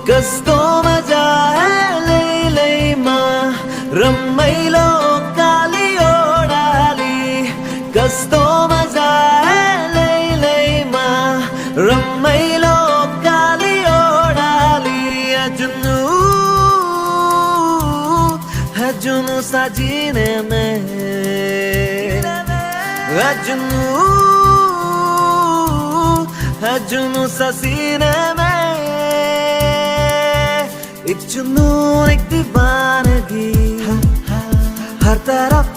कस्तो मजा है लैलैमा रम्मैलो काली ओडाली कस्तो मजा है लैलैमा रम्मैलो काली ओडाली जुनू साजीने में जुनू ससीने में एक जुनून एक दीवानगी हर तरफ